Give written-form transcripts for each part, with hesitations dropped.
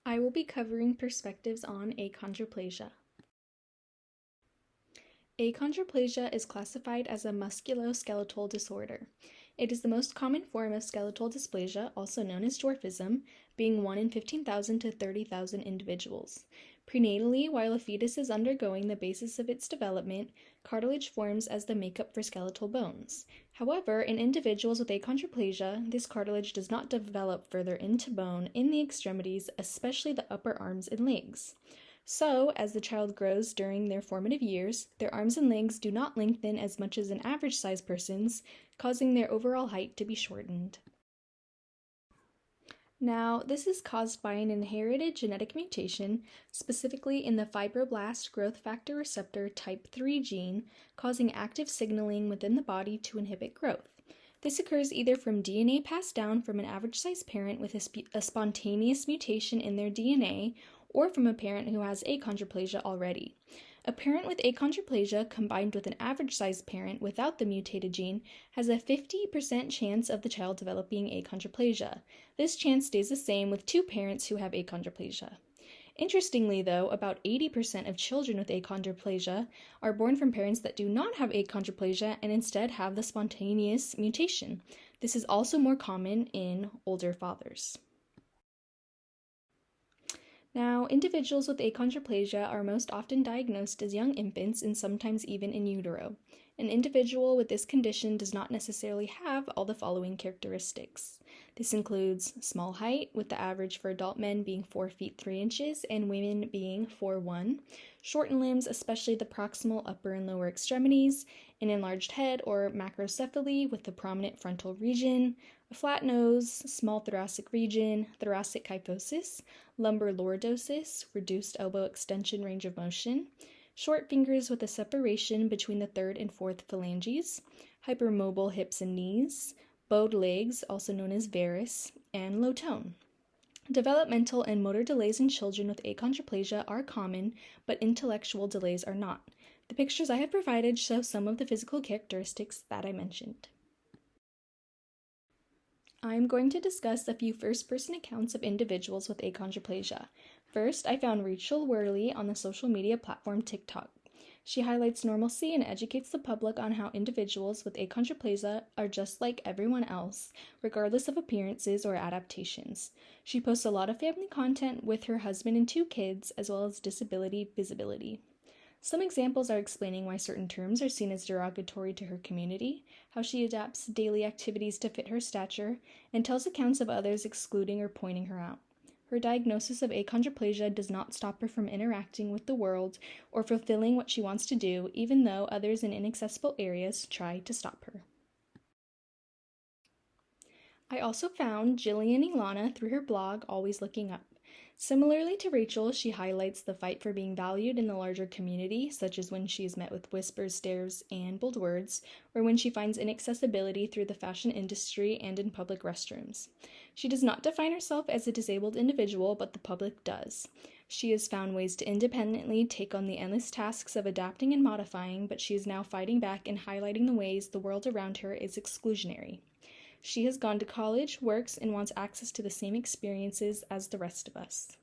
I will be covering perspectives on achondroplasia. Achondroplasia is classified as a musculoskeletal disorder. It is the most common form of skeletal dysplasia, also known as dwarfism, being 1 in 15,000 to 30,000 individuals. Prenatally, while a fetus is undergoing the basis of its development, cartilage forms as the makeup for skeletal bones. However, in individuals with achondroplasia, this cartilage does not develop further into bone in the extremities, especially the upper arms and legs. So, as the child grows during their formative years, their arms and legs do not lengthen as much as an average-sized person's, causing their overall height to be shortened. Now, this is caused by an inherited genetic mutation, specifically in the fibroblast growth factor receptor type 3 gene, causing active signaling within the body to inhibit growth. This occurs either from DNA passed down from an average-sized parent with a spontaneous mutation in their DNA, or from a parent who has achondroplasia already. A parent with achondroplasia combined with an average-sized parent without the mutated gene has a 50% chance of the child developing achondroplasia. This chance stays the same with two parents who have achondroplasia. Interestingly, though, about 80% of children with achondroplasia are born from parents that do not have achondroplasia and instead have the spontaneous mutation. This is also more common in older fathers. Now, individuals with achondroplasia are most often diagnosed as young infants and sometimes even in utero. An individual with this condition does not necessarily have all the following characteristics. This includes small height, with the average for adult men being 4 feet 3 inches and women being 4'1", shortened limbs, especially the proximal upper and lower extremities, an enlarged head or macrocephaly with the prominent frontal region, a flat nose, small thoracic region, thoracic kyphosis, lumbar lordosis, reduced elbow extension range of motion, short fingers with a separation between the third and fourth phalanges, hypermobile hips and knees, bowed legs, also known as varus, and low tone. Developmental and motor delays in children with achondroplasia are common, but intellectual delays are not. The pictures I have provided show some of the physical characteristics that I mentioned. I'm going to discuss a few first-person accounts of individuals with achondroplasia. First, I found Rachel Worley on the social media platform TikTok. She highlights normalcy and educates the public on how individuals with achondroplasia are just like everyone else, regardless of appearances or adaptations. She posts a lot of family content with her husband and 2 kids, as well as disability visibility. Some examples are explaining why certain terms are seen as derogatory to her community, how she adapts daily activities to fit her stature, and tells accounts of others excluding or pointing her out. Her diagnosis of achondroplasia does not stop her from interacting with the world or fulfilling what she wants to do, even though others in inaccessible areas try to stop her. I also found Jillian Ilana through her blog, Always Looking Up. Similarly to Rachel, she highlights the fight for being valued in the larger community, such as when she is met with whispers, stares, and bold words, or when she finds inaccessibility through the fashion industry and in public restrooms. She does not define herself as a disabled individual, but the public does. She has found ways to independently take on the endless tasks of adapting and modifying, but she is now fighting back and highlighting the ways the world around her is exclusionary. She has gone to college, works, and wants access to the same experiences as the rest of us.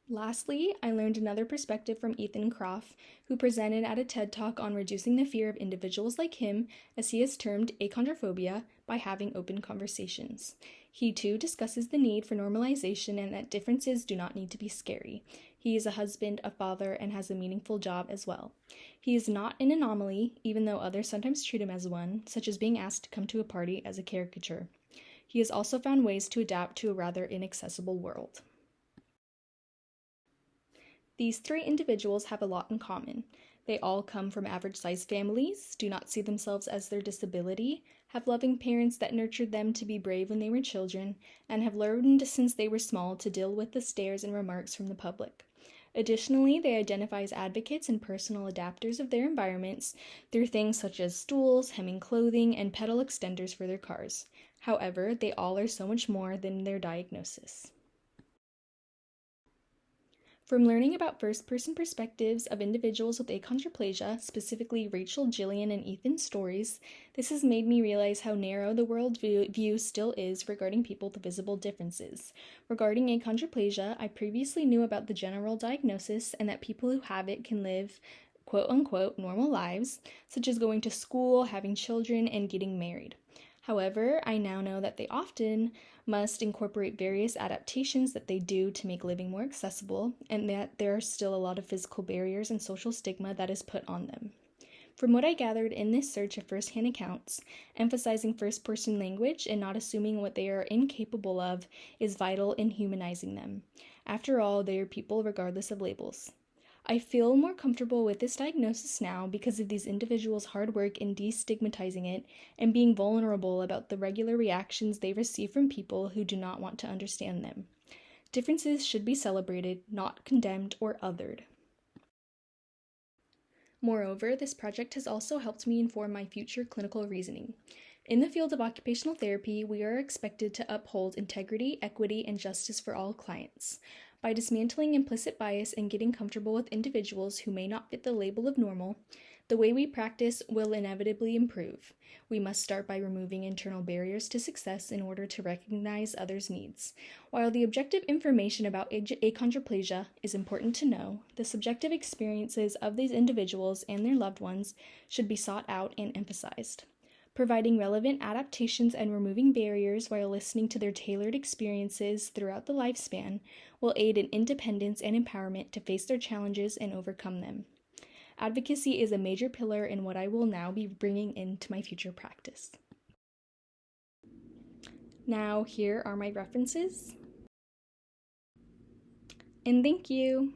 Lastly, I learned another perspective from Ethan Kroff, who presented at a TED Talk on reducing the fear of individuals like him, as he has termed achondrophobia, by having open conversations. He too discusses the need for normalization and that differences do not need to be scary. He is a husband, a father, and has a meaningful job as well. He is not an anomaly, even though others sometimes treat him as one, such as being asked to come to a party as a caricature. He has also found ways to adapt to a rather inaccessible world. These 3 individuals have a lot in common. They all come from average-sized families, do not see themselves as their disability, have loving parents that nurtured them to be brave when they were children, and have learned since they were small to deal with the stares and remarks from the public. Additionally, they identify as advocates and personal adapters of their environments through things such as stools, hemming clothing, and pedal extenders for their cars. However, they all are so much more than their diagnosis. From learning about first-person perspectives of individuals with achondroplasia, specifically Rachel, Jillian, and Ethan's stories, this has made me realize how narrow the world view still is regarding people with visible differences. Regarding achondroplasia, I previously knew about the general diagnosis and that people who have it can live quote-unquote normal lives, such as going to school, having children, and getting married. However, I now know that they often must incorporate various adaptations that they do to make living more accessible, and that there are still a lot of physical barriers and social stigma that is put on them. From what I gathered in this search of first-hand accounts, emphasizing first-person language and not assuming what they are incapable of is vital in humanizing them. After all, they are people regardless of labels. I feel more comfortable with this diagnosis now because of these individuals' hard work in destigmatizing it and being vulnerable about the regular reactions they receive from people who do not want to understand them. Differences should be celebrated, not condemned or othered. Moreover, this project has also helped me inform my future clinical reasoning. In the field of occupational therapy, we are expected to uphold integrity, equity, and justice for all clients. By dismantling implicit bias and getting comfortable with individuals who may not fit the label of normal, the way we practice will inevitably improve. We must start by removing internal barriers to success in order to recognize others' needs. While the objective information about achondroplasia is important to know, the subjective experiences of these individuals and their loved ones should be sought out and emphasized. Providing relevant adaptations and removing barriers while listening to their tailored experiences throughout the lifespan will aid in independence and empowerment to face their challenges and overcome them. Advocacy is a major pillar in what I will now be bringing into my future practice. Now, here are my references. And thank you!